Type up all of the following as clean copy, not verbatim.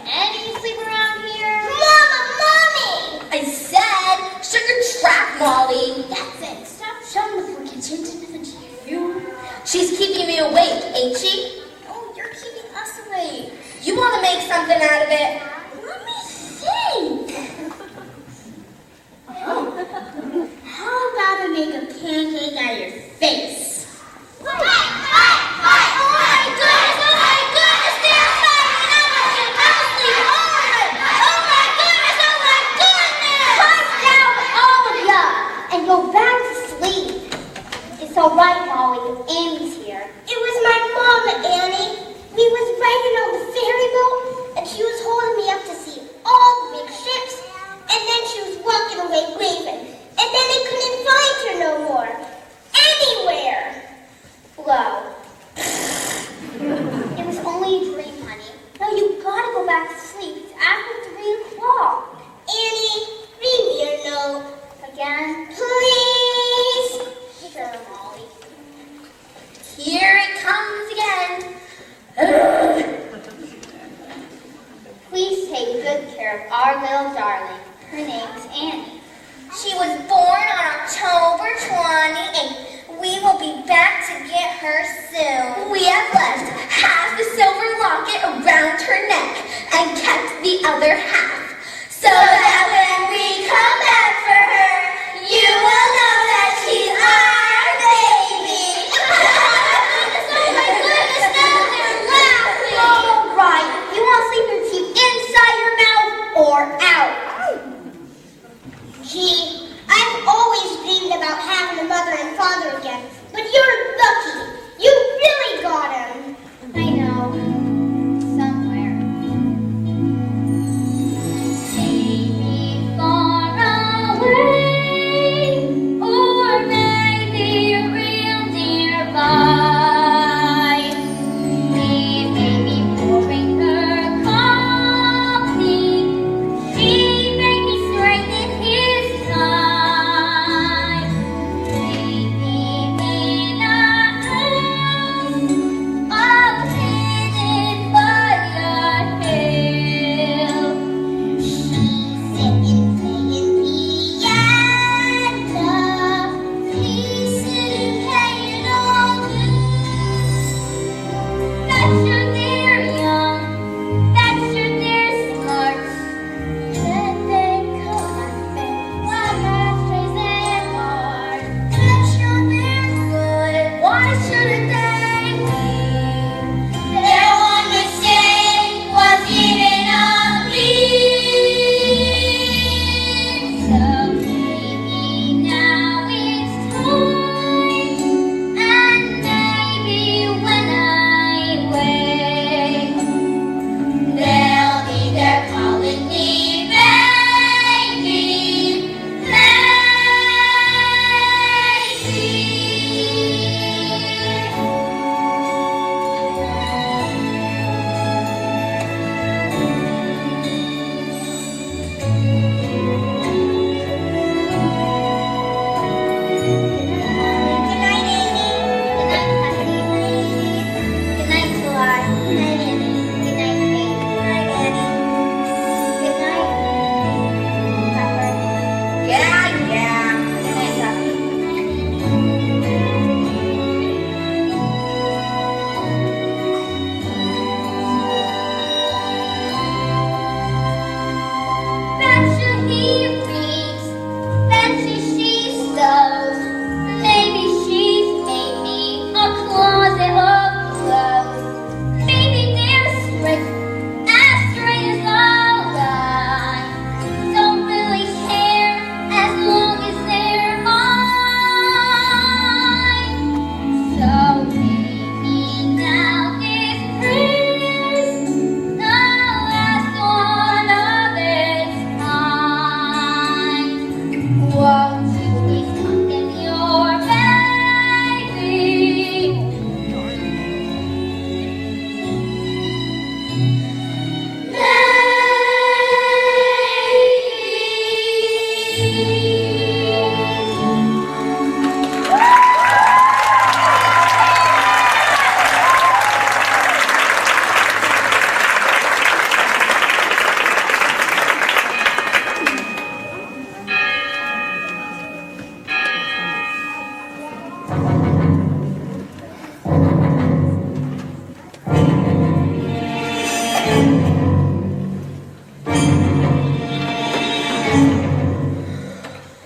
let any sleep around here? Mama, Mommy! I said, shut your trap, Molly. That's it. Stop showing the poor kitchen to nothing to you. She's keeping me awake, ain't she? Oh, you're keeping us awake. You want to make something out of it? Let me think. How about I make a pancake out of your face? Oh my goodness, they're fighting and I'm asleep. Oh my goodness. Calm down, all of ya, and go back to sleep. It's all right, Molly. Annie's here. It was my mama, Annie. We was riding on the ferry boat, and she was holding me up to see all the big ships. And then she was walking away waving. And then I couldn't find her no more. Anywhere. Blow. It was only a dream, honey. Now you gotta go back to sleep. It's after 3 o'clock. Annie, read me a note. Again? Please. Sure, Molly. Here it comes again. Please take good care of our little darling. Her name's Annie. She was born on October 28th. We will be back to get her soon. We have left half the silver locket around her neck and kept the other half, so that when we come back for her, you will know that she's our baby. Oh my goodness, now they're laughing. All right. You want to sleep your teeth inside your mouth or out? Gee, I've always dreamed about having a mother and father again, but you're lucky. You really got him. I know. Somewhere.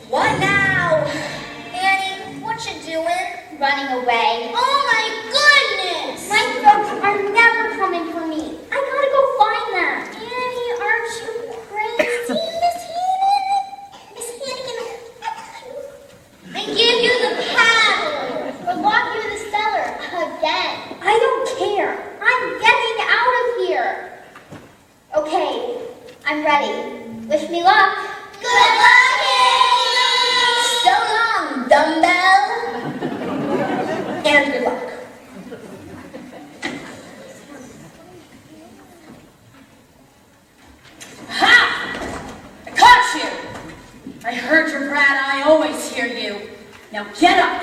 What now? Annie, what you doing? Running away. Oh my goodness! My folks are never coming for me. I gotta go find them. Annie, aren't you crazy, Miss Hannigan? Miss Hannigan, I give you the paddle. We'll lock you in the cellar again. I don't care. I'm getting out of here. Okay, I'm ready. Wish me luck. Good luck, Annie! So long, dumbbell. And good luck. Ha! I caught you! I heard your brat, I always hear you. Now get up!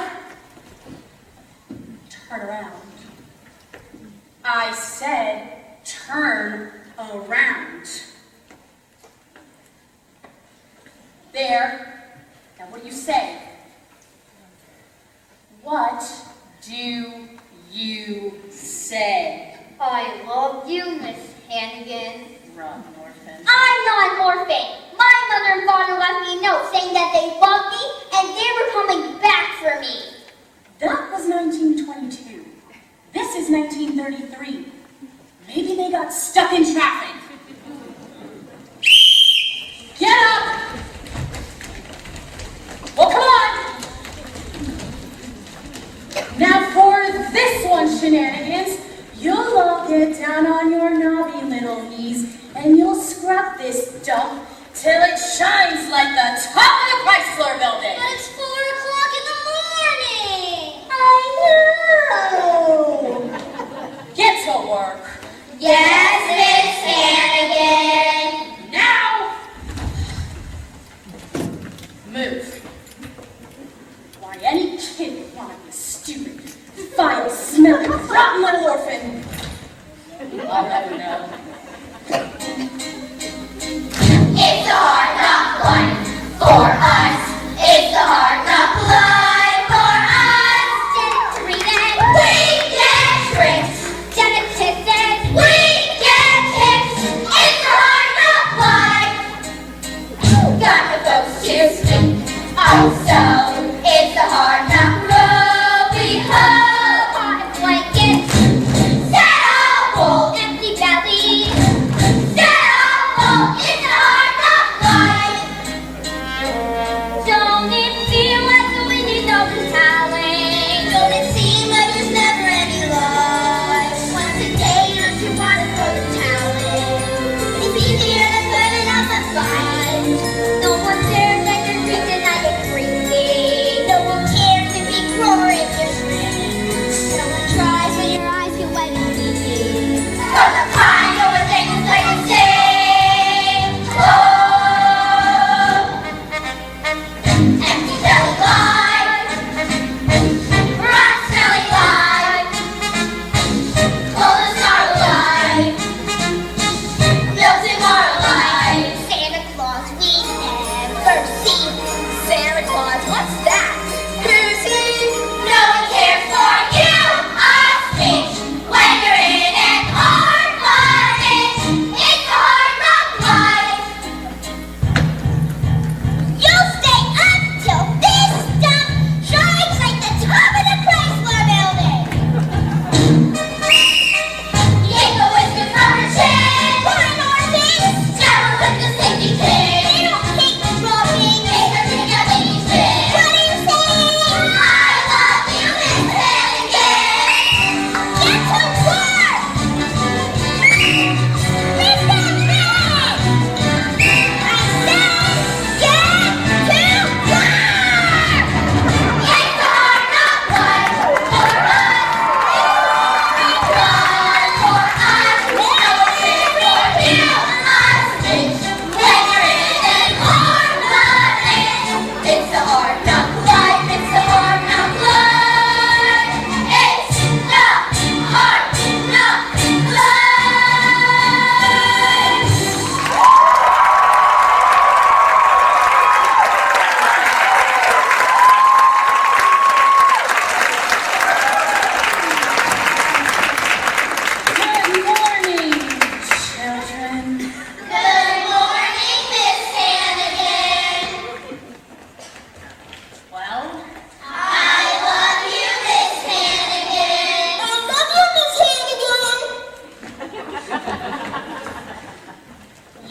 Turn around. I said turn around. There. Now what do you say? What do you say? I love you, Miss Hannigan. Run, orphan. I'm not an orphan. My mother and father left me a note saying that they loved me and they were coming back for me. That was 1922. This is 1933. Maybe they got stuck in traffic. Get up! Well, come on! Now for this one, shenanigans, you'll all get down on your knobby little knees and you'll scrub this dump till it shines like the top of the Chrysler building. But it's 4 o'clock in the morning. I know. Get to work. Yes, Miss Hannigan. Now! Move. Why, any kid would want to be a stupid, vile, smelling, rotten little orphan.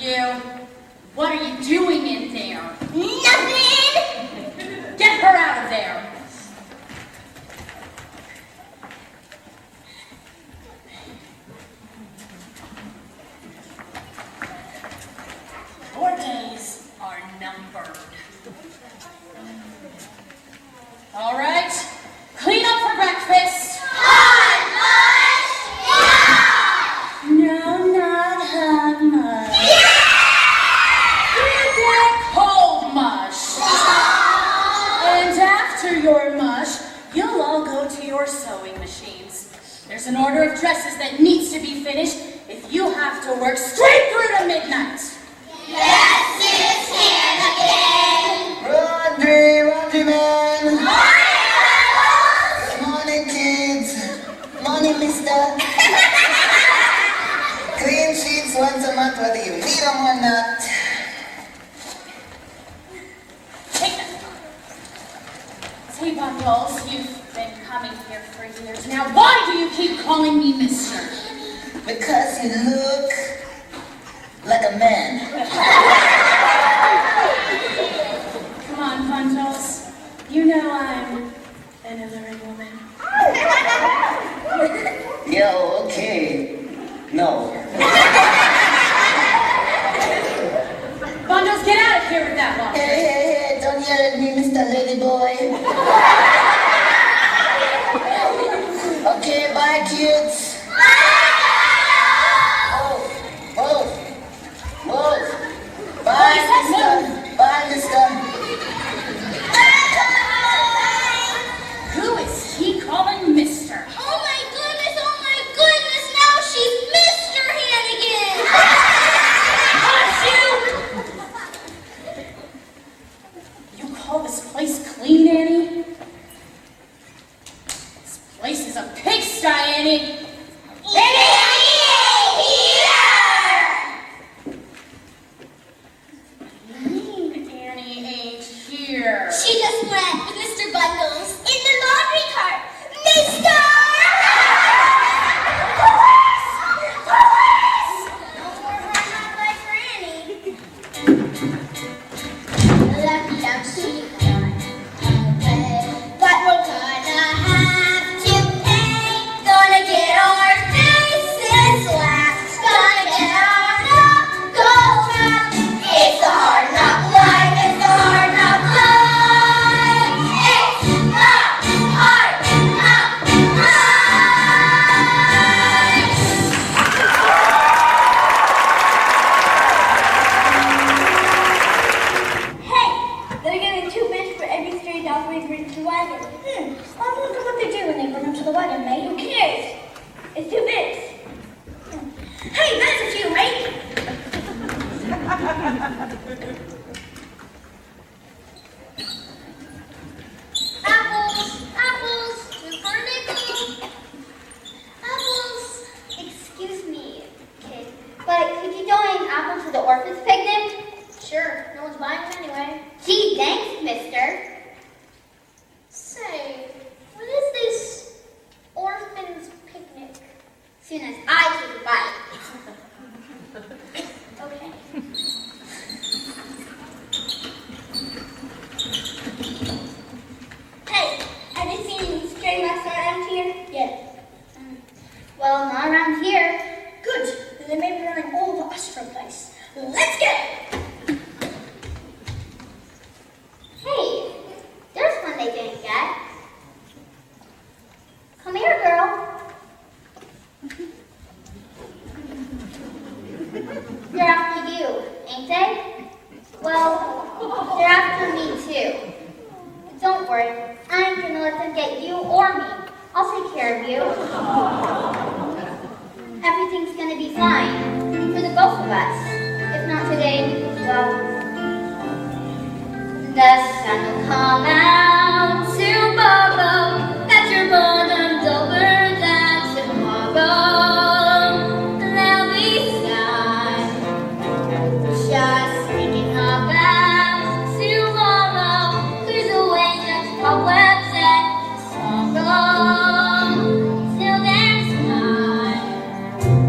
You. What are you doing in there? Nothing! Get her out of there. Your days are numbered. All right, clean up for breakfast. Hot mush! No, not hot mush. You get cold mush. And after your mush, you'll all go to your sewing machines. There's an order of dresses that needs to be finished if you have to work straight through to midnight. Yes, Miss Hannigan! Laundry man! Morning, Good morning, kids! Morning, mister! Clean sheets once a month, whether you need them or not. Take them. Say, Bundles, you've been coming here for years now. Why do you keep calling me mister? Because you look like a man. Come on, Bundles. You know I'm an alluring woman. Yo, okay. No. Bundles, get out of here with that laundry. Hey, don't yell at me, Mr. Ladyboy. Okay, bye, kids. Bye, mister. Bye, mister. Who is he calling mister? Oh my goodness, now she's Mr. Hannigan! You call this place clean, Annie? This place is a pigsty, Annie. Annie ain't here. She just went with Mr. Bundles in the laundry cart. Mr. No more hard knock life for Annie. Lucky I'm she but we're gonna have to pay. Gonna get our faces slapped. Gonna get our knuckles rapped. It's a hard knock life, it's a hard knock life. It's a hard knock life. Hey, they're getting 2 bits for every stray dog we bring to the wagon. I wonder what they do when they bring them to the wagon, mate. Who cares? It's 2 bits. Hey, that's a few, mate. Apples, 2 for a nickel. Apples, excuse me, kid, but could you donate an apple to the orphan's picnic? Sure, no one's buying them anyway. Gee, thanks, mister. Say, what is this orphan's picnic? Soon as I take a bite. Okay. Hey, have you seen any stray mice around here? Yeah. Well, not around here. Good. Then they may be running all over us from place. Let's go. Hey, there's one they didn't get. Come here, girl. They're after you, ain't they? Well, they're after me too. But don't worry, I ain't gonna let them get you or me. I'll take care of you. Everything's gonna be fine for the both of us. If not today, well, the sun will come out tomorrow. That your boredom's over, that tomorrow there'll be sun. Just thinking about tomorrow clears away that cobwebs and sorrow. Till there's time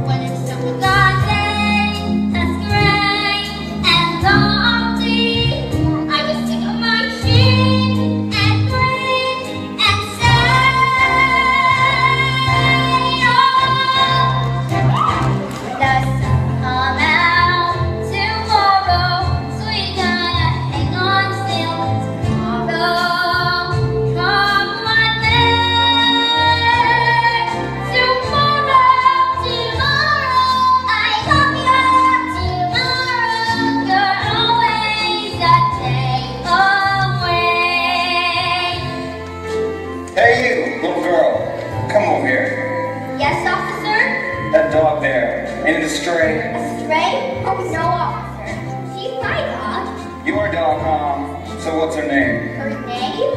when it's so forgotten, that's great. So what's her name? Her name?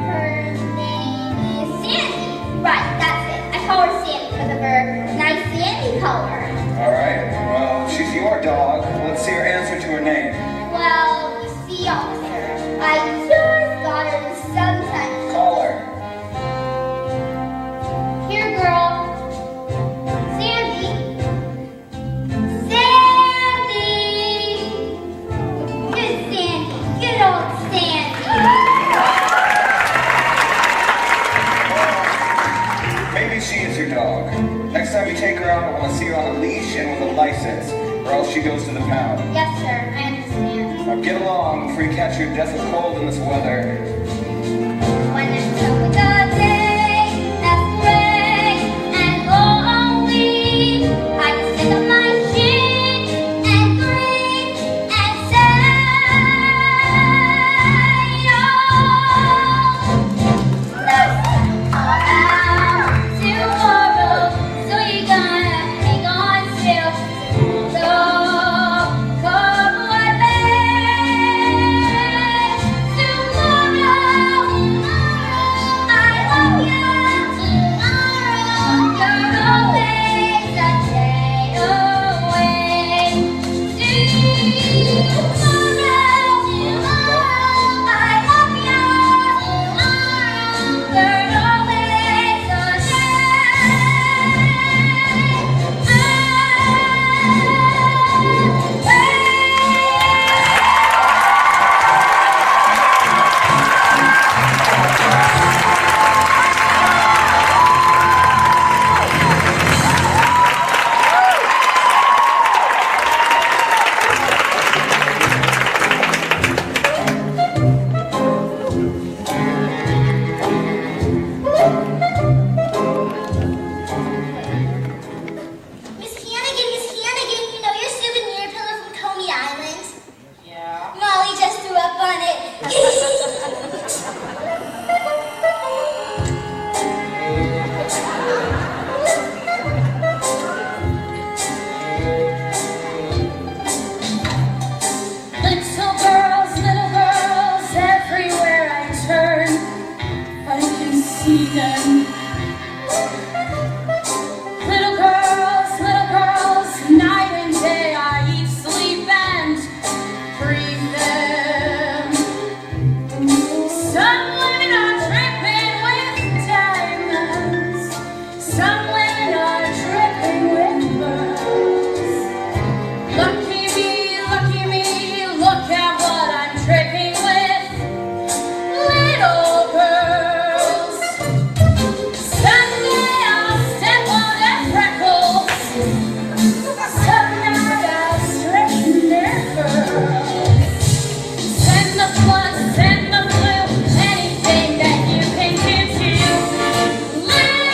Her name is Sandy. Right, that's it. I call her Sandy because of her nice sandy color. All right. Well, she's your dog. Let's see her answer to her name. Well, you see, officer, I just got her the sunshine. Call her. Here, girl. Sandy. Sandy! Good Sandy. Good old Sandy. Maybe she is your dog. Next time you take her out, I want to see her on a leash and with a license, or else she goes to the pound. Yes, sir. I understand. Now get along before you catch your death of cold in this weather. When it's over the day, that's gray and lonely, I can stick up my chin and grin and say, oh, that's about tomorrow, so you gotta hang on still. So come what may, tomorrow I love you. Tomorrow you're always a day away. Tomorrow I love you. You're always a Miss Hannigan, you know your souvenir pillow from Coney Island? Yeah. Molly just threw up on it. Little girls, everywhere I turn, I can see them. Little girls, night and day, I eat, sleep, and breathe them. Some women are dripping with diamonds, some women are dripping with pearls. Lucky me, look at what I'm dripping with, little girls. Someday I'll step on their freckles, some night I'll straighten their curls. Send the flood, send the flu, anything that you can give to little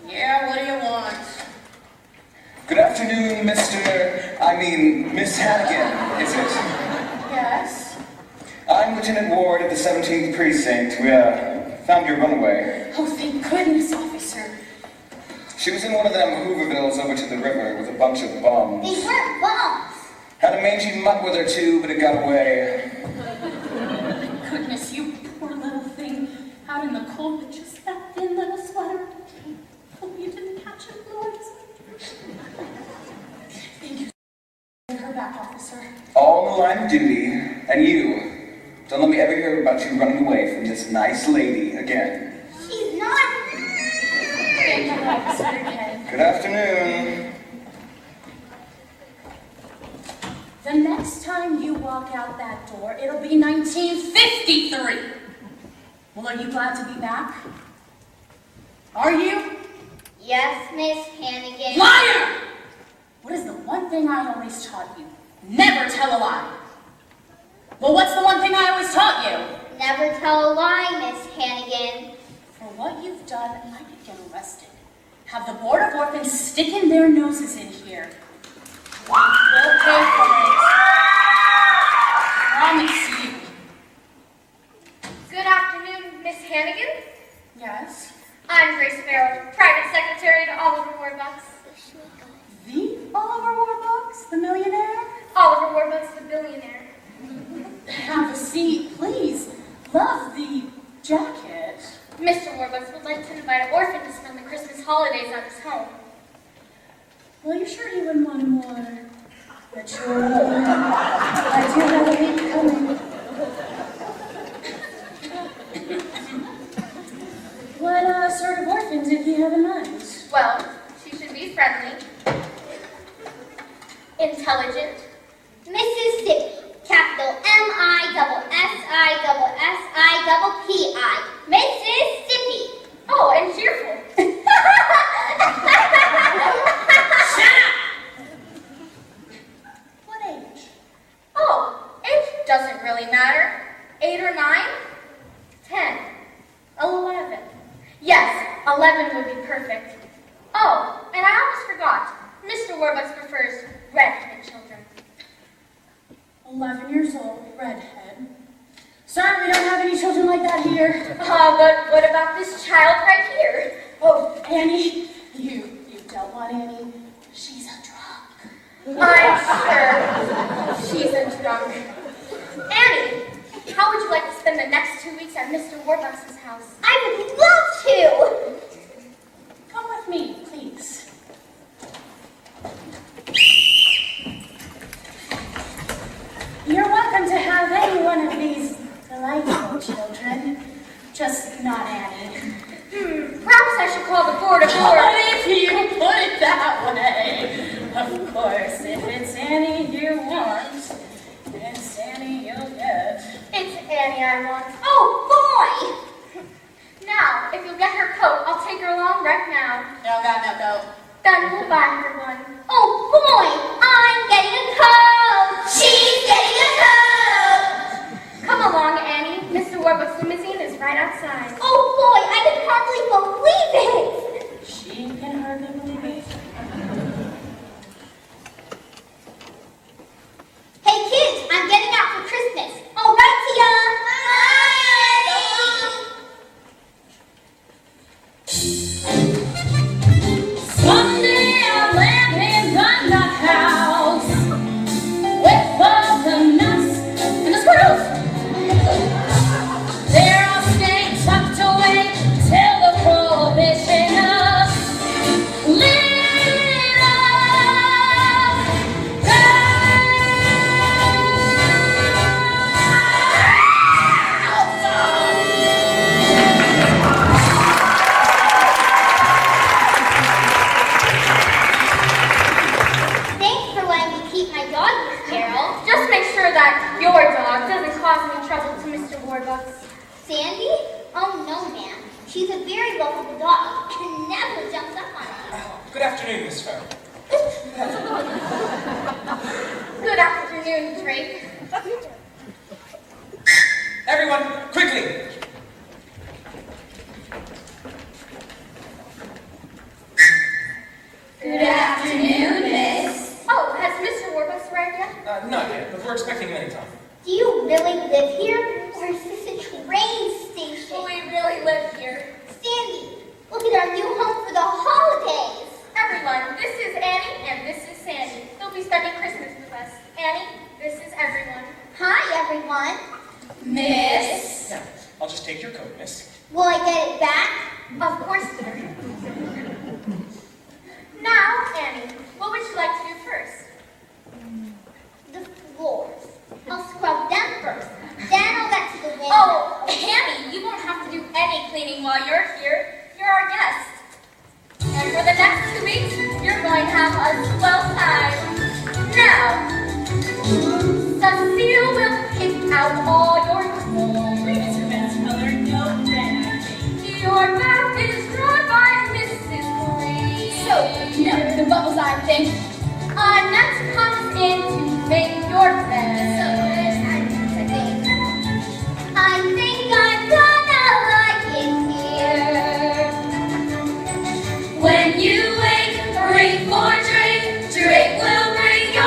Yeah, what do you want? Good afternoon, Miss Hannigan, is it? Yes? I'm Lieutenant Ward of the 17th Precinct. We found your runaway. Oh, thank goodness, officer. She was in one of them Hoovervilles over to the river with a bunch of bums. They weren't bombs. Had a mangy mutt with her too, but it got away. Goodness, you poor little thing. Out in the cold with just that thin little sweater. Hope you didn't catch it, Lawrence. Thank you. Bring her back, officer. All in the line of duty, and you. Don't let me ever hear about you running away from this nice lady again. She's not. Thank you, officer, again. Good afternoon. The next time you walk out that door, it'll be 1953. Well, are you glad to be back? Are you? Yes, Miss Hannigan. Liar! What is the one thing I always taught you? Never tell a lie. Well, what's the one thing I always taught you? Never tell a lie, Miss Hannigan. For what you've done, I could get arrested. Have the Board of Orphans sticking their noses in here. We'll pay for it. Promise you. Good afternoon, Miss Hannigan. Yes? I'm Grace Farrell, private secretary to Oliver Warbucks. The Oliver Warbucks, the millionaire? Oliver Warbucks, the billionaire. Have a seat, please. Love the jacket. Mr. Warbucks would like to invite an orphan to spend the Christmas holidays at his home. Well, you're sure you wouldn't want more mature woman? I do have a baby coming. What sort of orphan did you have in mind? Well, she should be friendly, intelligent, Mississippi. Capital M-I-S-S-I-S-S-I-P-I. Mississippi. oh, and cheerful. What age? Oh, age doesn't really matter. 8 or 9? 10. 11. Yes, 11 would be perfect. Oh, and I almost forgot. Mr. Warbucks prefers redheaded children. 11 years old, redhead. Sorry, we don't have any children like that here. But what about this child right here? Oh, Annie, you don't want Annie. She's a drunk. I'm sure she's a drunk. Annie, how would you like to spend the next 2 weeks at Mr. Warbucks' house? I would love to. Come with me, please. You're welcome to have any one of these delightful children, just not Annie. Perhaps I should call the board of But Doors. if you put it that way, of course, if it's Annie you want, it's Annie you'll get. It's Annie I want. Oh, boy! Now, if you'll get her coat, I'll take her along right now. No, got no coat. Then we'll buy her one. Oh boy, I'm getting a coat. She's getting a coat. Come along, Annie. Mr. Warbucks' limousine is right outside. Oh boy, I can hardly believe it. She can hardly believe it. Hey kids, I'm getting out for Christmas. All right, Tia. Someday I'll land in the nut house with all the nuts and the squirrels. There I'll stay tucked away till the prohibition of little Thanks for letting me keep my dog, Miss Carol. Just make sure that your dog doesn't cause any trouble to Mr. Warbucks. Sandy? Oh no, ma'am. She's a very lovable dog and never jumps up on people. Good afternoon, Miss Farrell. Good afternoon, Drake. Everyone, quickly! Good afternoon, miss. Oh, has Mr. Warbucks arrived yet? Not yet, but we're expecting him anytime. Do you really live here? Or is this a train station? We really live here. Sandy, look at our new home for the holidays. Everyone, this is Annie and this is Sandy. They'll be spending Christmas with us. Annie, this is everyone. Hi, everyone. Miss. Now, I'll just take your coat, miss. Will I get it back? Of course, dear. Now, Annie, what would you like to do first? The floors. I'll scrub them first. Then I'll get to the window. Oh, Annie, you won't have to do any cleaning while you're here. You're our guest. And for the next 2 weeks, you're going to have a swell time. Now, Cecile will pick out all your clothes. Mr. Mansfeller, no bad. Your bath is drawn by Mrs. Green. So, no, the bubbles aren't thin. Annette comes in to make your bed. I think I'm gonna like it here. When you wake, ring for Drake. Drake will bring your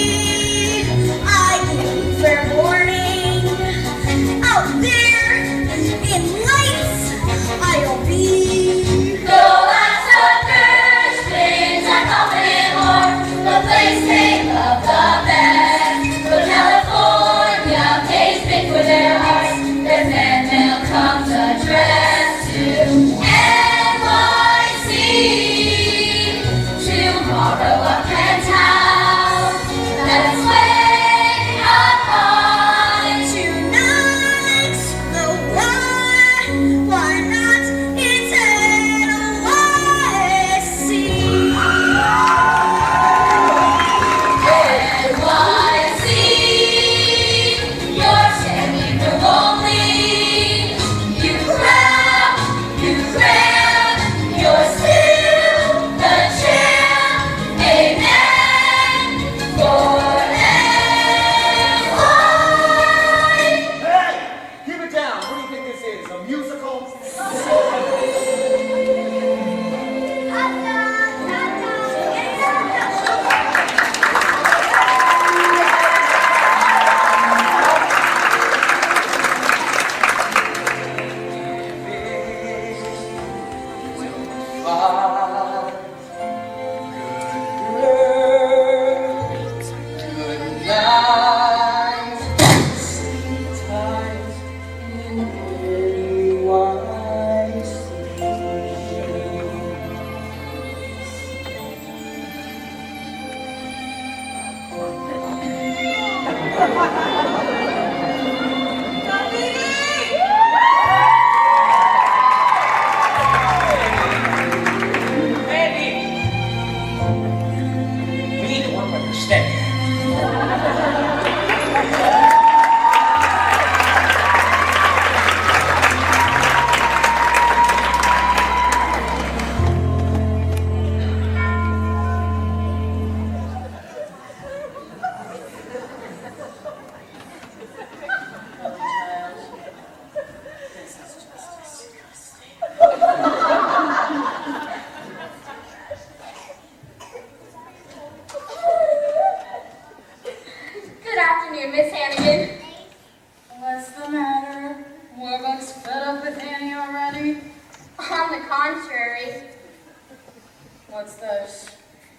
goodbye. Good girl, good night, sleep tight in We need to work on your stick. Good afternoon, Miss Hannigan. What's the matter? Warbucks fed up with Annie already? On the contrary, What's this?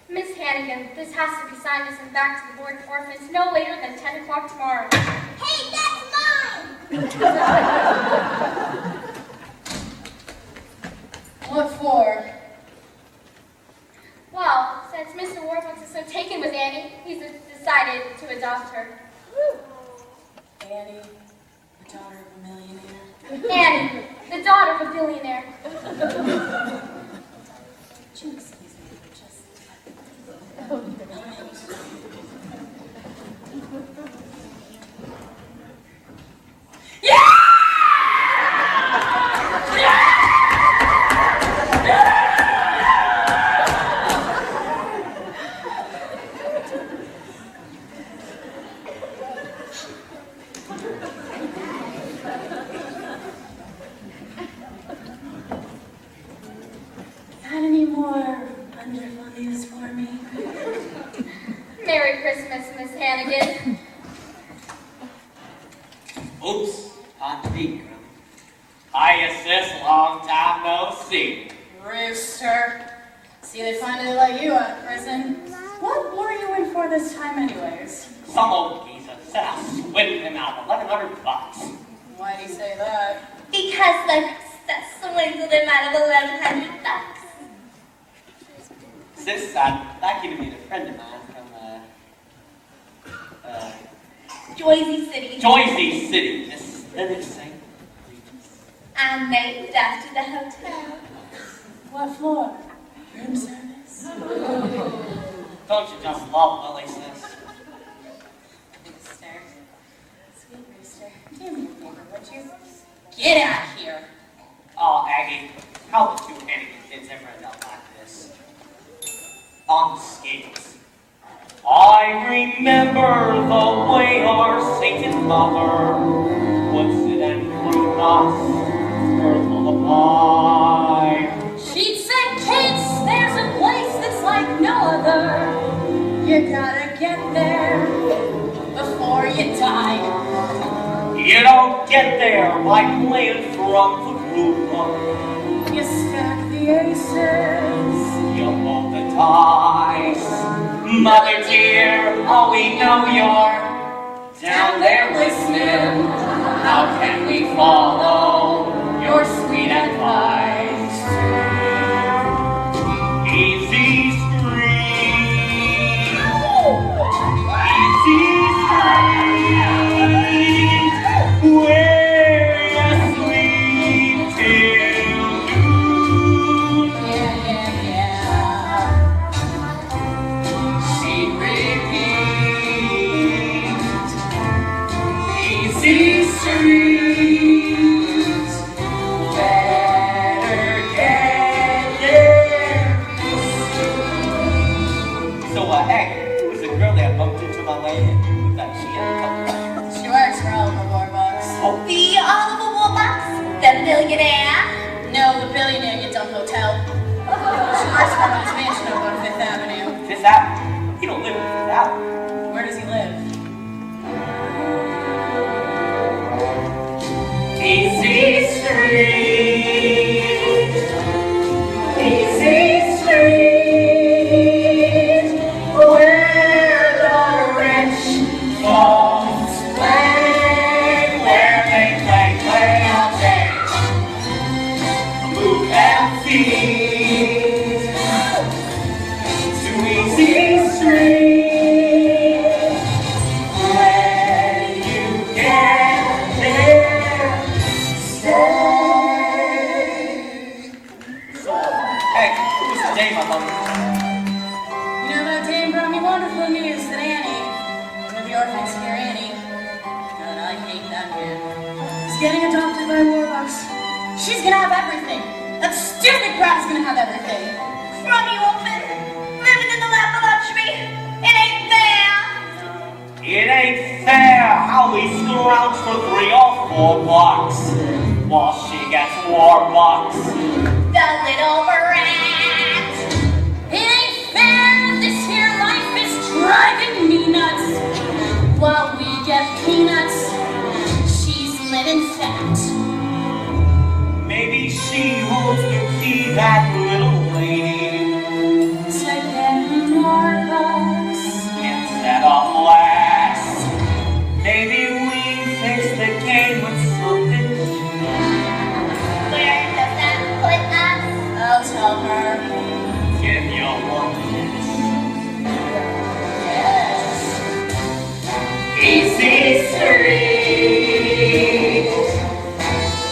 Miss Hannigan, this has to be signed and sent back to the Board of Orphans no later than 10 o'clock tomorrow. Hey, that's mine! What for? Well, since Mr. Warbucks is so taken with Annie, he's decided to adopt her. Annie, the daughter of a millionaire. Annie, the daughter of a billionaire. Would you excuse me for just Got any more wonderful news for me? Merry Christmas, Miss Hannigan. Oops, on speaker. Hi, sis, long time no see. Rooster. See, they finally let you out of prison. What were you in for this time anyways? Some old geezer said I swindled him out of $1,100. Why'd he say that? Because the swindled him out of $1,100. Sis, I'd like you to meet a friend of mine from, Joyzy City. Joyzy City, Miss Lily St. I'm named after the hotel. What floor? Room service? Don't you just love Lily, sis? Rooster. Sweet Rooster. Do me a favor, would you? Get out of here. Oh, Aggie, how the two Hannigan kids ever end up like this? On the skates. I remember the way our Satan's mother would sit and flute us her lullaby. She'd say, kids, there's a place that's like no other. You gotta get there before you die. You don't get there by playing from the roof. You stack the aces. You roll the dice. Mother dear, oh, we know you're down there listening. How can we follow your sweet advice? Easy street, easy street, where you sleep till noon. Yeah. She repeats, easy street, better get there. So, hey, who's the girl that bumped into my way and looked like she had a couple of... She works for Oliver Warbucks. Oh, The Oliver Warbucks, the billionaire. No, the billionaire you dumb hotel. She works for his mansion over on Fifth Avenue. Fifth Avenue. He don't live in Fifth Avenue. Where does he live? Easy street, easy feet to Easy Street. When you get there, stay. Hey, who's the dame, my mother? You know, that dame brought me wonderful news that Annie, one of the orphans here, Annie, God, I hate that man, is getting adopted by Warbucks. She's gonna have everything. That stupid brat's gonna have everything. Crummy orphan, living in the lap of luxury. It ain't fair. It ain't fair how we scrounge for $3 or $4 while she gets Warbucks. The little brat. It ain't fair, this here life is driving me nuts. While we get peanuts, she's living fat. Maybe she wants to be that little lady To get more bucks. instead of less. Maybe we fix the game with something new. Where does that put us? I'll tell her. Give your one kiss. Yes. Easy Street.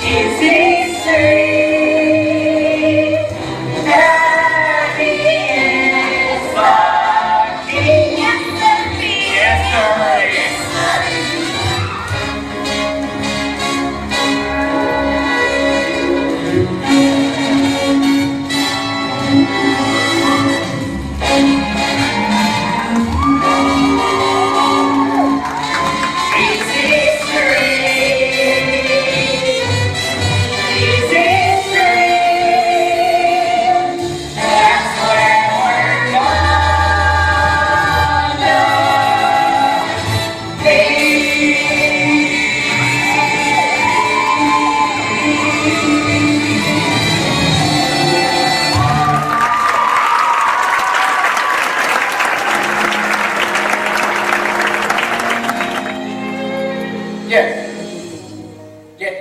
Easy Street. Daddy is the king. Yes, sir. Yes, sir. Easy Street. Easy Street. That's where we're gonna be.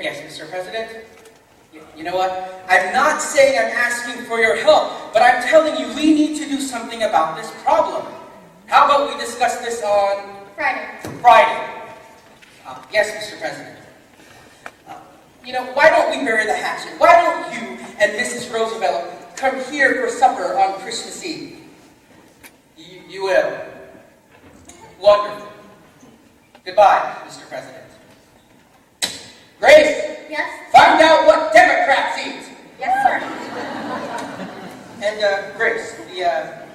Yes, Mr. President. You know what? I'm not saying I'm asking for your help, but I'm telling you we need to do something about this problem. How about we discuss this on Friday. Friday? Yes, Mr. President. You know, why don't we bury the hatchet? Why don't you and Mrs. Roosevelt come here for supper on Christmas Eve? You will. Wonderful. Goodbye, Mr. President. Grace, Yes? find out what Democrats eat. Yes, sir. And Grace, the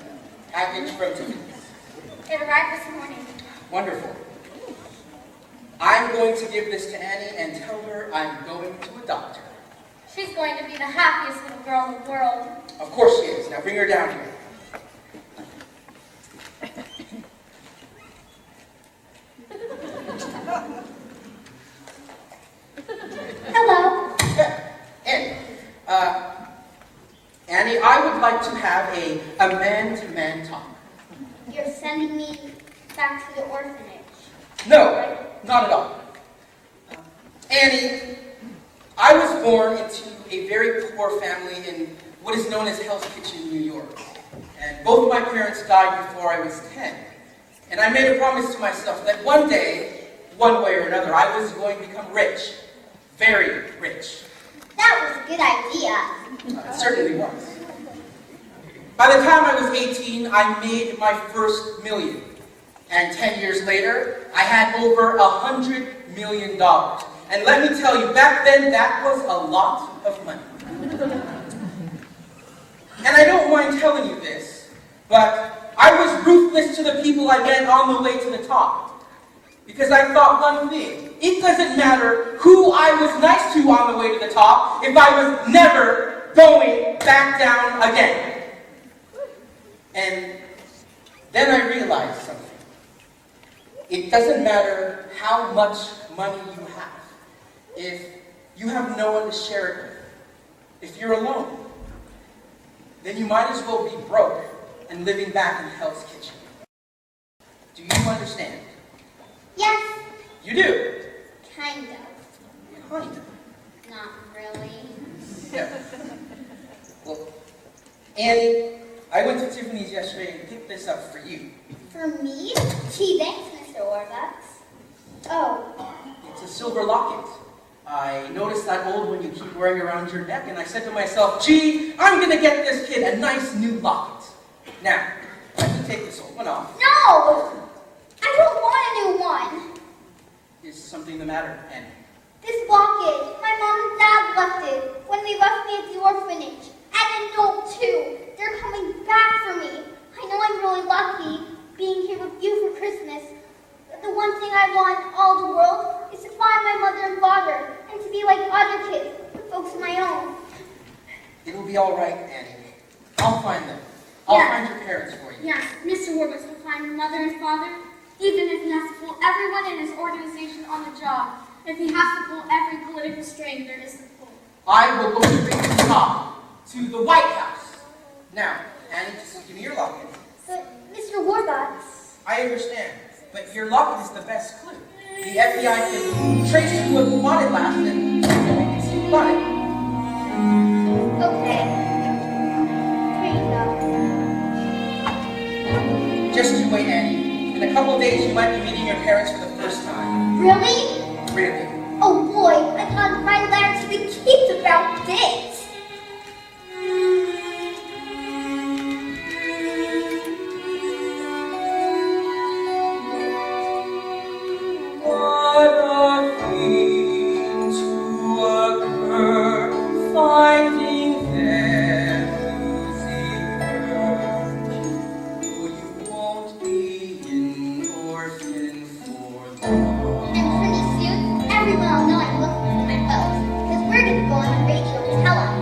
package from Tiffany's. It arrived this morning. Wonderful. I'm going to give this to Annie and tell her I'm going to adopt her. She's going to be the happiest little girl in the world. Of course she is. Now bring her down here. Hello. Annie, Annie, I would like to have a man-to-man talk. You're sending me back to the orphanage. No, not at all. Annie, I was born into a very poor family in what is known as Hell's Kitchen, New York. And both my parents died before I was 10. And I made a promise to myself that one day, one way or another, I was going to become rich. Very rich. That was a good idea. It certainly was. By the time I was 18, I made my first million. And 10 years later, I had over $100 million. And let me tell you, back then, that was a lot of money. And I don't mind telling you this, but I was ruthless to the people I met on the way to the top. Because I thought one thing, it doesn't matter who I was nice to on the way to the top if I was never going back down again. And then I realized something. It doesn't matter how much money you have if you have no one to share it with. If you're alone, then you might as well be broke and living back in Hell's Kitchen. Do you understand? Yes, You do? kind of. Kind of. Not really. Yeah. Annie, I went to Tiffany's yesterday and picked this up for you. For me? Gee, thanks, Mr. Warbucks. Oh, It's a silver locket. I noticed that old one you keep wearing around your neck, and I said to myself, gee, I'm gonna get this kid a nice new locket. Now, let me take this old one off. no! I don't want a new one. Is something the matter, Annie? This locket, my mom and dad left it when they left me at the orphanage. And a note, too. They're coming back for me. I know I'm really lucky being here with you for Christmas. But the one thing I want in all the world is to find my mother and father and to be like other kids, the folks of my own. It'll be all right, Annie. I'll find them. I'll Yeah. find your parents for you. Yes, Mr. Warbucks will find your mother and father, even if he has to pull everyone in his organization on the job. If he has to pull every political string there is to pull. I will go straight to the top, to the White House. Now, Annie, just give me your locket. But, Mr. Warbucks, I understand, but your locket is the best clue. The FBI can trace who was wanted last, and we can see who got it. okay. Here you go. Just you wait, Annie. In a couple of days, you might be meeting your parents for the first time. Really? Really. Oh boy, I gotta write a letter to the kids about this. What a thing to occur, finding them, losing her. Oh, you won't be an orphan for long. And pretty soon, everyone will know I'm looking for my folks, because we're gonna go on the radio and tell them.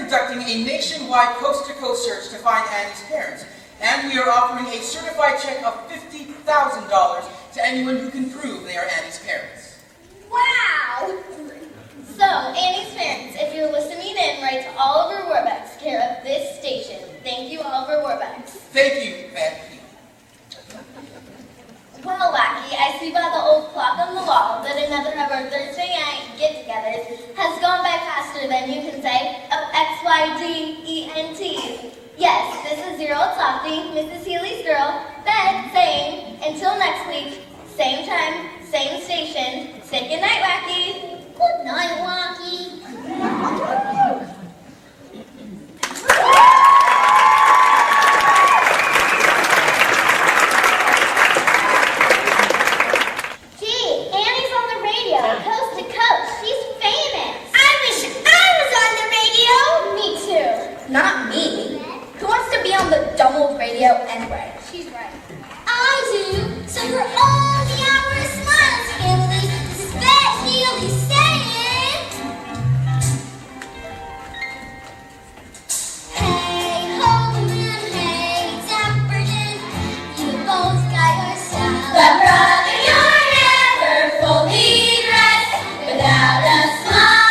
conducting a nationwide coast-to-coast search to find Annie's parents, and we are offering a certified check of $50,000 to anyone who can prove they are Annie's parents. Wow! So, Annie's parents, if you're listening in, write to Oliver Warbucks, care of this station. Thank you, Oliver Warbucks. Thank you, Van P. Well, Wacky, I see by the old clock on the wall that another of our Thursday night get-togethers has gone by faster than you can say XYGENT. Yes, this is your old softie, Mrs. Healy's girl, Beth, saying, until next week, same time, same station, say goodnight, Wacky. Good night, Wacky. Gee, Annie's on the radio, coast to coast. She's famous. I wish I was on the radio. Me too. Not me. Who wants to be on the dumb old radio anyway? She's right. I do. So for all the Hour Smiles family, this is Beth Healy saying, hey Holman, hey Dapperton, you both got your style. But brother, you're never fully dressed without a smile.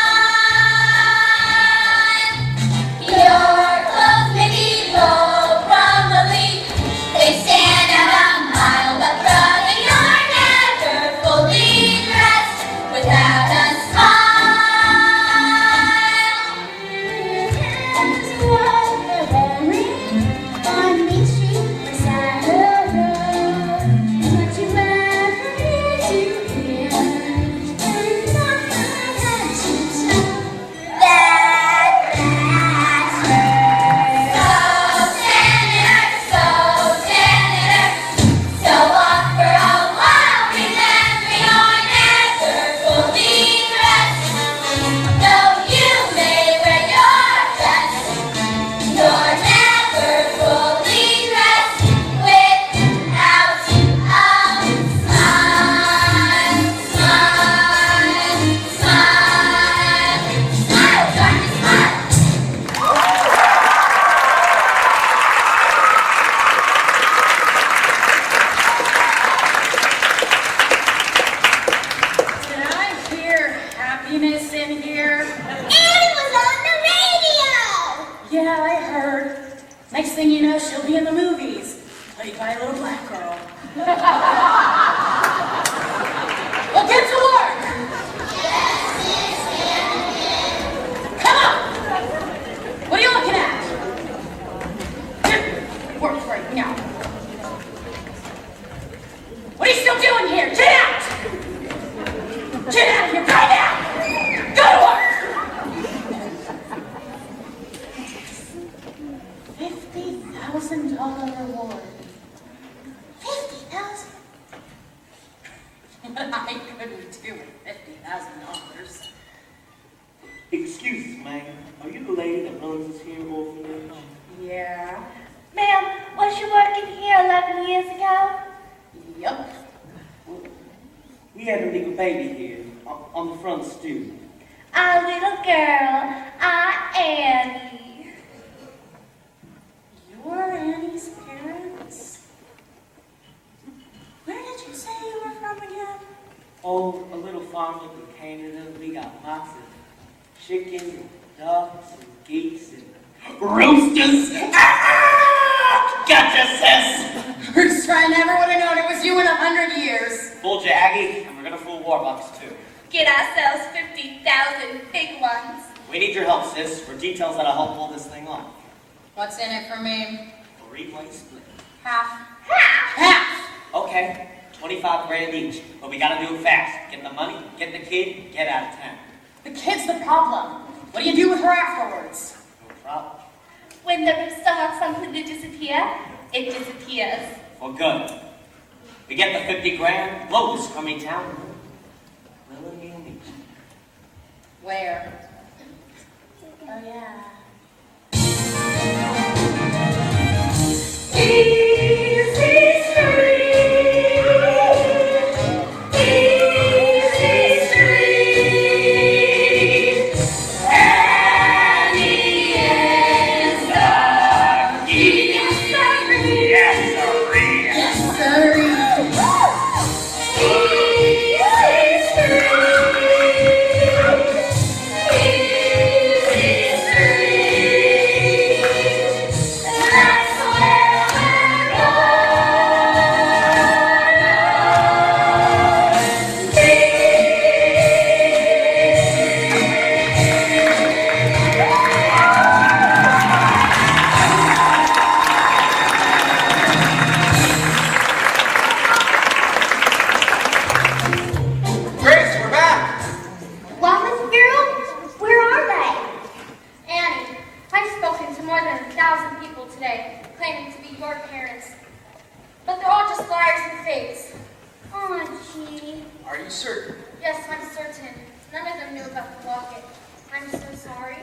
Your clothes may be low, probably they stand out a mile, but brother, you're never fully dressed without a smile. Here's what they're wearing on Main Street beside the road. What you ever need to hear, and nothing that you know. That's her. So janitor, so walk for a while, remember you're never fully dressed. Though you may wear your best, you're never fully dressed without a smile. Smile, darling, smile. Did I hear happiness in here? Annie was on the radio! Yeah, I heard. Next thing you know, she'll be in the movies, played by a little black girl. Well, get to work! Come on! What are you looking at? Get work right now. What are you still doing here? Get out! Get out of here right now! Go to work! $50,000 reward. 50,000? What I couldn't do with $50,000. Excuse me, ma'am. Are you the lady that runs this here orphanage? Yeah. Ma'am, was you working here 11 years ago? Yup. We had a little baby here on the front stoop. Our little girl, Annie. You're Annie's parents? Where did you say you were from again? Oh, a little farm up in Canada. We got lots of chickens and ducks and geese and roosters. Gotcha, sis. Bruce, I never would have known it was you in 100 years. Fooled you, Aggie, and we're gonna fool Warbucks too. Get ourselves 50,000 big ones. We need your help, sis, for details that'll help pull this thing off. What's in it for me? A replay split. Half. Half! Okay, 25 grand each, but we gotta do it fast. Get the money, get the kid, get out of town. The kid's the problem. What do you do with her afterwards? No problem. When the rooster wants something to disappear, it disappears. For good. We get the 50 grand, Lotus from a town. Will and you'll meet. Where? Oh, yeah. Easy street, Annie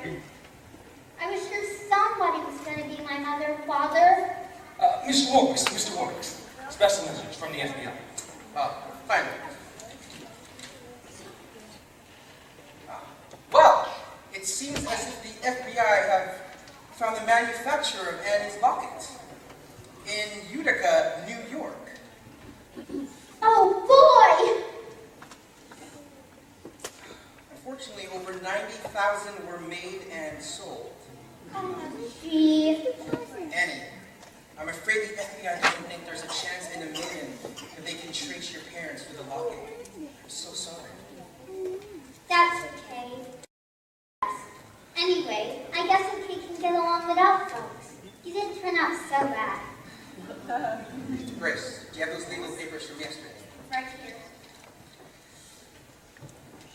I was sure somebody was going to be my mother and father. Mr. Warwick, special message from the FBI. Fine. Well, it seems as if the FBI have found the manufacturer of Annie's locket in Utica, New York. Oh boy! Unfortunately, over 90,000 were made and sold. Oh, gee. Annie, I'm afraid the FBI doesn't think there's a chance in a million that they can trace your parents for the locket. I'm so sorry. That's okay. Anyway, I guess if we can get along without folks. You didn't turn out so bad. Grace, do you have those legal papers from yesterday? Right here.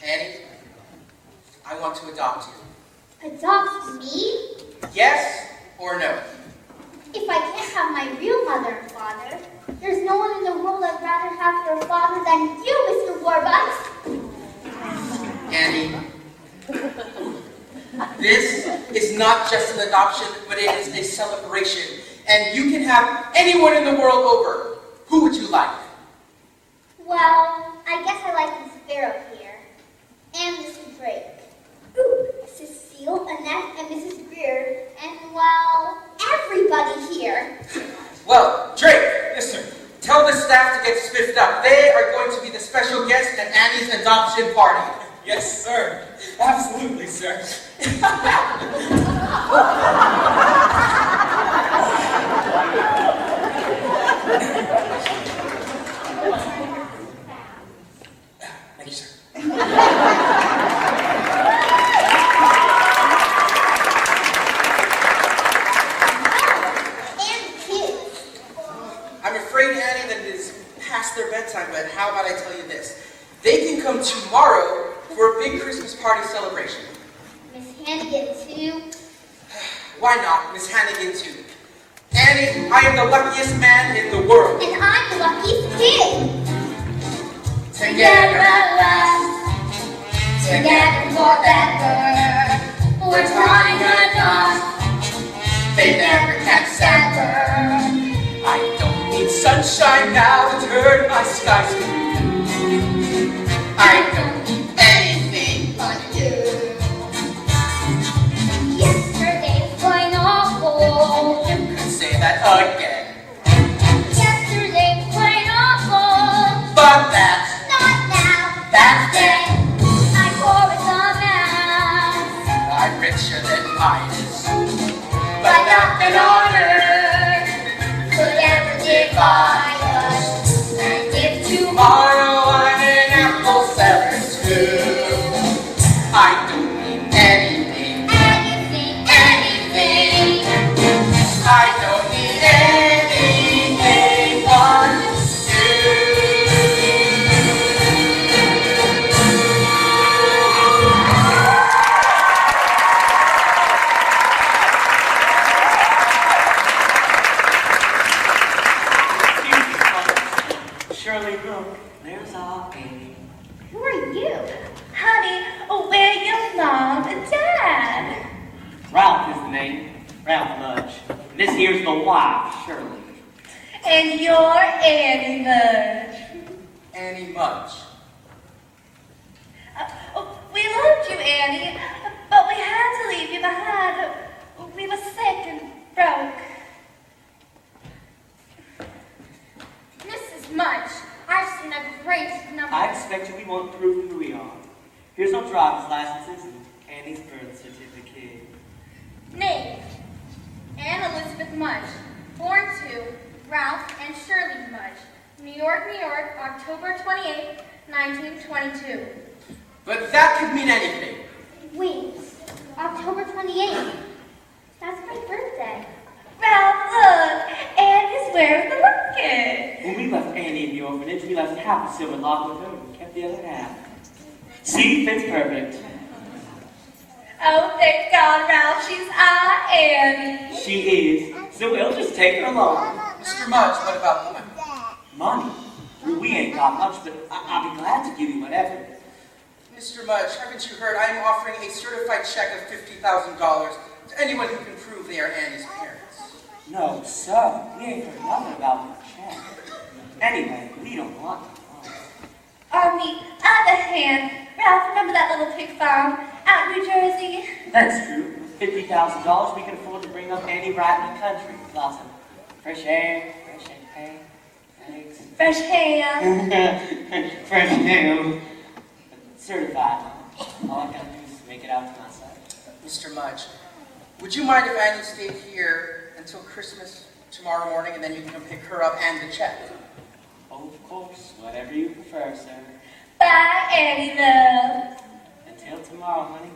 Annie, I want to adopt you. Adopt me? Yes or no? If I can't have my real mother and father, there's no one in the world I'd rather have for a father than you, Mr. Warbucks. Annie, this is not just an adoption, but it is a celebration. And you can have anyone in the world over. Who would you like? Well, I guess I like Miss Sparrow here. And Mr. Drake. Ooh, Cecile, Annette, and Mrs. Greer. And, well, everybody here. Well, Drake, Yes, sir. tell the staff to get spiffed up. They are going to be the special guests at Annie's adoption party. Yes, sir. Absolutely, sir. Thank you, sir. And kids. I'm afraid, Annie, that it is past their bedtime, but how about I tell you this? They can come tomorrow for a big Christmas party celebration. Miss Hannigan, too. Why not, Miss Hannigan, too? Annie, I am the luckiest man in the world. And I'm the luckiest kid. Together. at last, together forever. We're trying to not, they never can sever. I don't need sunshine now to turn my skies blue. I don't need anything but you. Yesterday's going awful. You could say that again. Yesterday's going awful. But that's Not now. That's it. I pour it on now. I'm richer than Midas. But nothing on earth could ever divide us. And if tomorrow Tomorrow I'm an apple seller too. I don't need anything. anything, I don't need anything but Shirley Brooke, there's our baby. Who are you? honey, where your mom and dad? Ralph is the name. Ralph Mudge. This here's the wife, Shirley. And you're Annie Mudge. Annie Mudge. We loved you, Annie, but we had to leave you behind. We were sick and broke. Mrs. Mudge, I've seen a great number. I expect we won't prove who we are. Here's our driver's licenses and Annie's birth certificate. Name: Anne Elizabeth Mudge. Born to Ralph and Shirley Mudge. New York, October 28, 1922. But that could mean anything. Wait, October 28th. That's my birthday. Ralph, look, Annie's wearing the locket. When we left Annie in the orphanage, we left half the silver lock with her and kept the other half. See, fits perfect. Oh, thank God, Ralph, she's our Annie. She is, so we'll just take her along. Mr. Mudge, what about money? Money? Well, we ain't got much, but I'll be glad to give you whatever. Mr. Mudge, haven't you heard? I am offering a certified check of $50,000 to anyone who can prove they are Annie's parents. No, sir. We ain't heard nothing about the check. Anyway, we don't want it. On the other hand, Ralph, remember that little pig farm out in New Jersey? That's true. $50,000, we can afford to bring up Annie right in the country. Lots of fresh air, fresh hay, eggs. Fresh ham. Fresh ham. Certified. All I gotta do is make it out to my side. Mr. Mudge, would you mind if Annie stayed here until Christmas tomorrow morning, and then you can come pick her up and the check? Oh, of course. Whatever you prefer, sir. Bye, Annie, love. Until tomorrow, honey.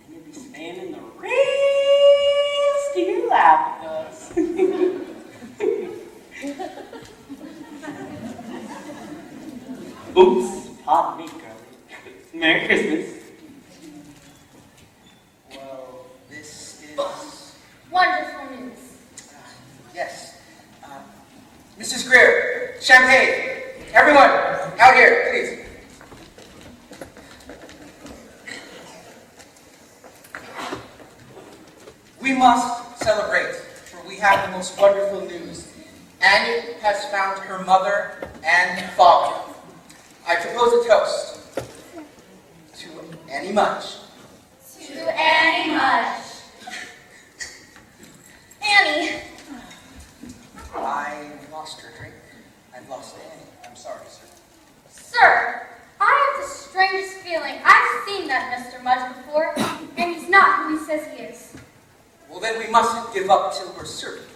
Then you'll be staying in the rest of your life with us. Oops. Pardon me, girlie. Merry Christmas. Well, this is... Wonderful news. Yes. Mrs. Greer, champagne. Everyone, out here, please. We must celebrate, for we have the most wonderful news. Annie has found her mother and father. I propose a toast to Annie Mudge. To Annie Mudge. Annie. I lost her drink. I've lost Annie. I'm sorry, sir. Sir, I have the strangest feeling. I've seen that Mr. Mudge before, and he's not who he says he is. Well, then we mustn't give up till we're certain.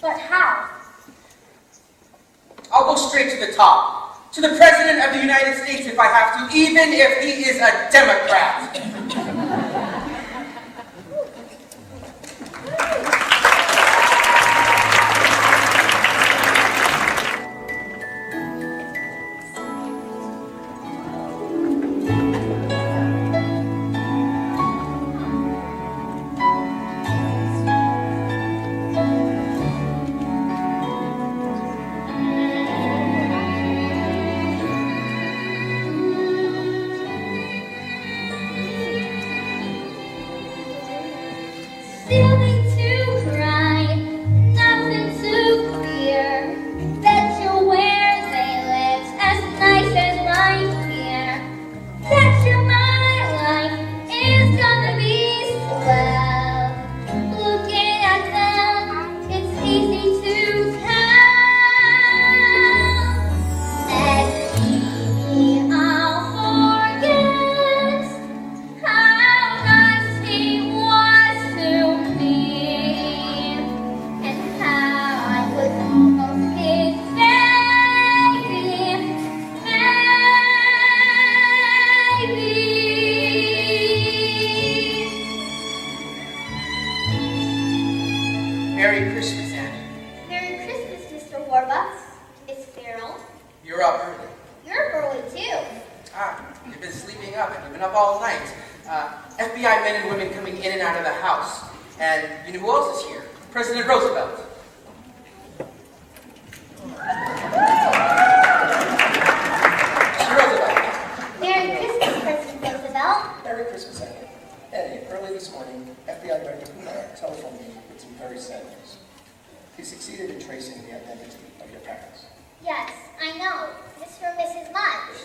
But how? I'll go straight to the top. To the President of the United States if I have to, even if he is a Democrat. Silly to cry, nothing to fear. Bet your where they live as nice as right here. Bet your my life is gonna be swell. Looking at them, it's easy to tell. Maybe I'll forget how nice he was to me, and how I was almost his baby. Merry Christmas, Annie. Merry Christmas, Mr. Warbucks. It's Farrell. You're up early. You're early, too. You've been sleeping up and you've been up all night. FBI men and women coming in and out of the house. And you know who else is here? President Roosevelt. Mr. Roosevelt. Merry Christmas, President Roosevelt. Merry Christmas, Annie. Annie, early this morning, FBI director telephoned me with some very sad news. He succeeded in tracing the identity of your parents. Yes, I know. Mr. and Mrs. Mudge.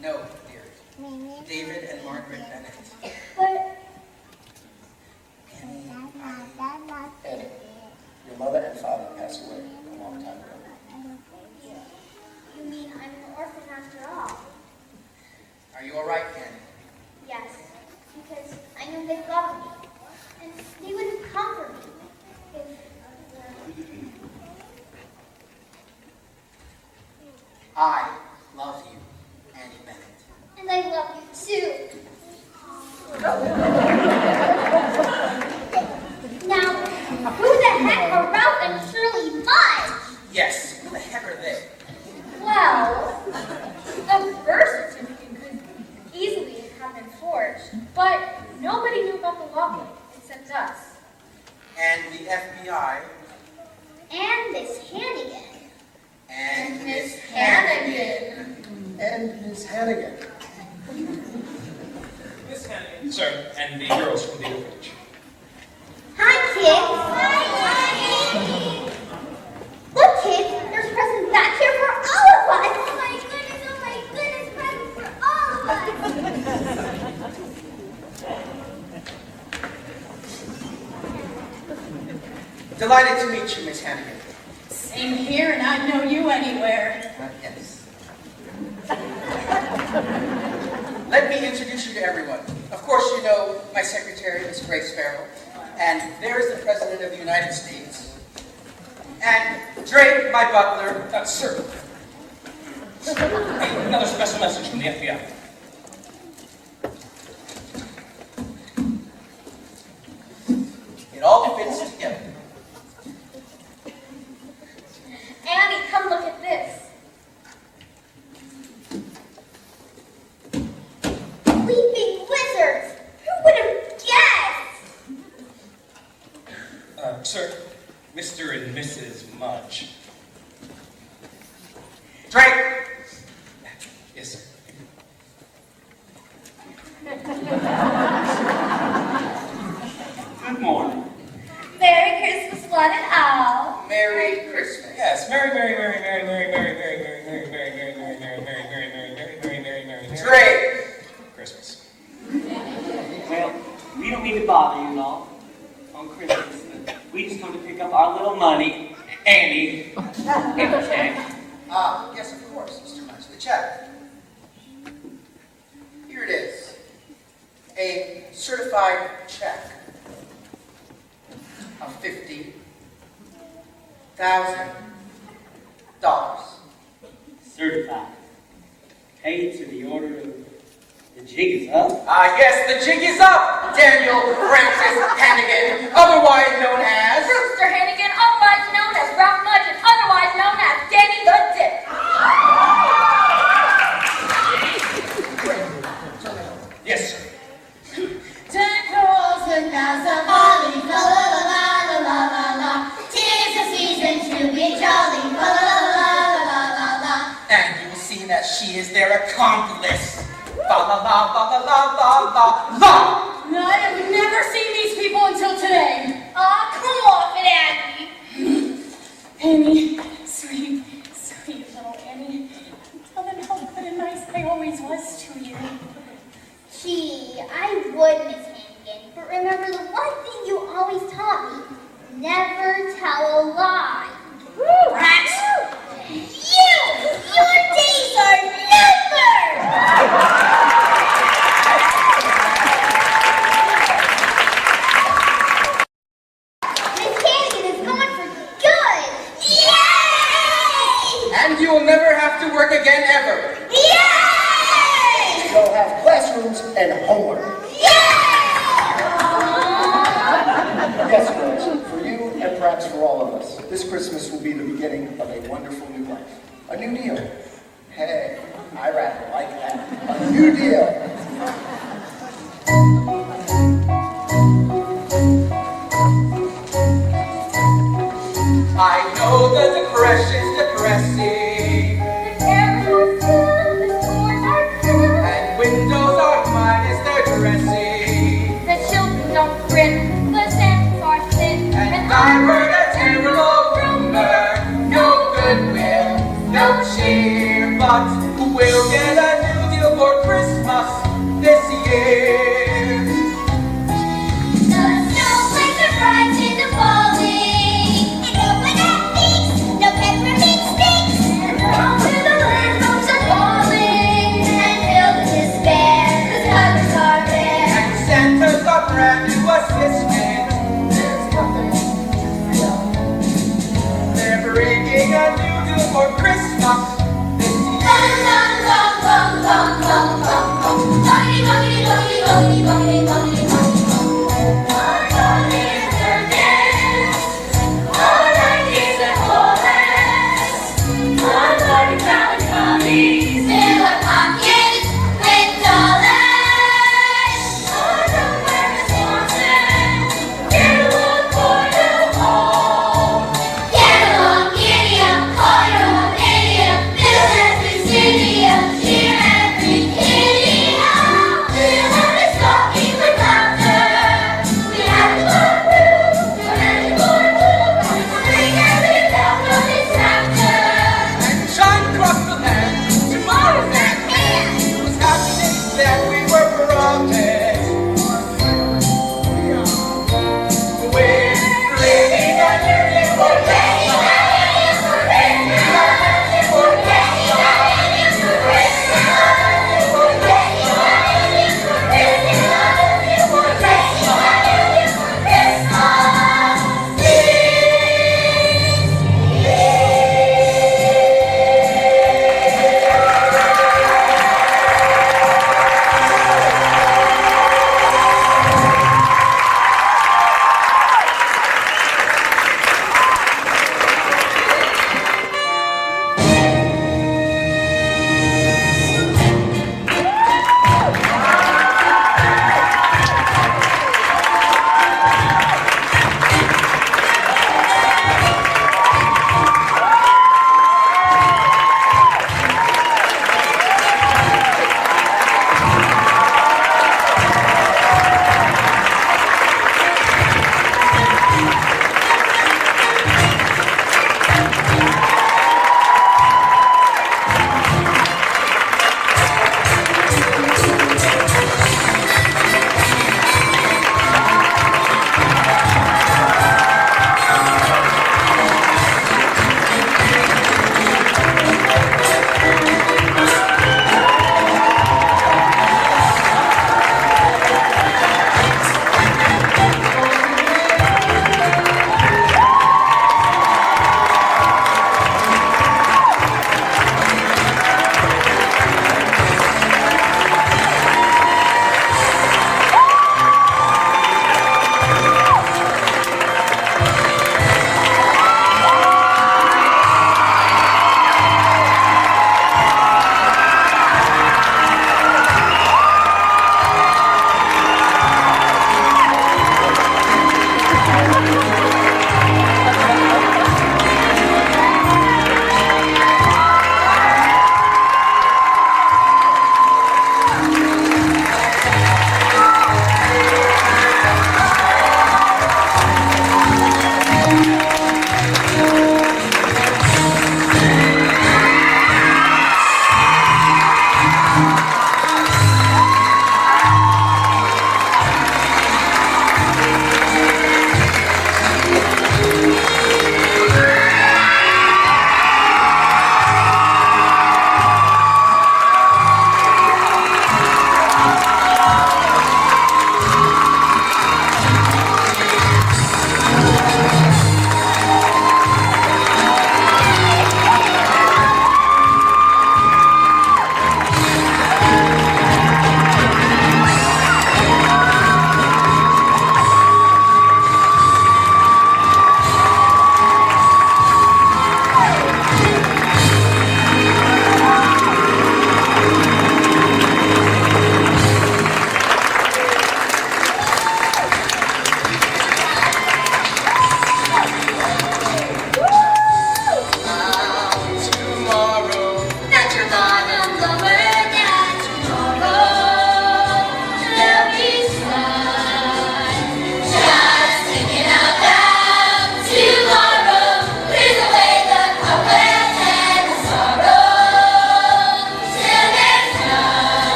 No, dear. David and Margaret Bennett. But Annie, your mother and father passed away a long time ago. you mean I'm an orphan after all? Are you all right, Annie? Yes, because I knew they loved me, and they would have comforted me if... I love you, Annie Bennett. And I love you too. Now, who the heck are Ralph and Shirley Mudge? Yes, who the heck are they? Well, the birth certificate could easily have been forged, but nobody knew about the locket except us. And the FBI. And Miss Hannigan. And Miss Hannigan. And Miss Hannigan. Miss Hannigan. Sir, and the girls from the orphanage. Hi, kids. Look, kids, there's presents back here for all of us. Oh my goodness, presents for all of us. Delighted to meet you, Miss Hannigan. Same here, and I'd know you anywhere. Yes. Let me introduce you to everyone. Of course, you know my secretary, Miss Grace Farrell, and there's the President of the United States, and Drake, my butler. Sir. Another special message from the FBI. It all fits together. Annie, come look at this. Leaping lizards. Who would have guessed? Sir, Mr. and Mrs. Mudge. Drake! Yes, sir. Good morning. Merry Christmas, one and all. Merry Christmas. Yes, Merry Drake! Christmas. Well, we don't mean to bother you all on Christmas. We just come to pick up our little money. Annie. And the check. Yes, of course, Mr. Mudge. The check. Here it is. A certified check of $50,000. Certified. Paid to the order of the jig is up. Yes, the jig is up, Daniel Francis Hannigan, otherwise known as... Brewster Hannigan, otherwise known as Ralph Mudge, and otherwise known as Danny the Dip. Yes, sir. 10 calls, 10,000 holly, la la la la la la la. 'Tis the season to be jolly, la la la la la la. And you will see that she is their accomplice. La la la la la la la la la. No, I have never seen these people until today. Aw, come off it, Annie. Annie, sweet little Annie. Tell them how good and nice I always was to you. Gee, I would, Miss Hannigan. But remember the one thing you always taught me. Never tell a lie. Rats. Your days are numbered! Miss Hannigan is gone for good! Yay! And you will never have to work again ever. Yay! You'll have classrooms and homework. Yes, girls, for you and perhaps for all of us, this Christmas will be the beginning of a wonderful new life. A new deal. Hey, I rather like that. A new deal. I know the depression's depressing, and windows are minus their dressing. The children don't grin, the samples are thin, And I heard a terrible rumor, no goodwill, no cheer, but we'll get a new deal for Christmas this year. The snowflakes are bright in the falling. And no banana sticks, no peppermint sticks. And home to the land folks are calling. And filled with despair, 'cause colors are rare. And Santa's got brand new assistant.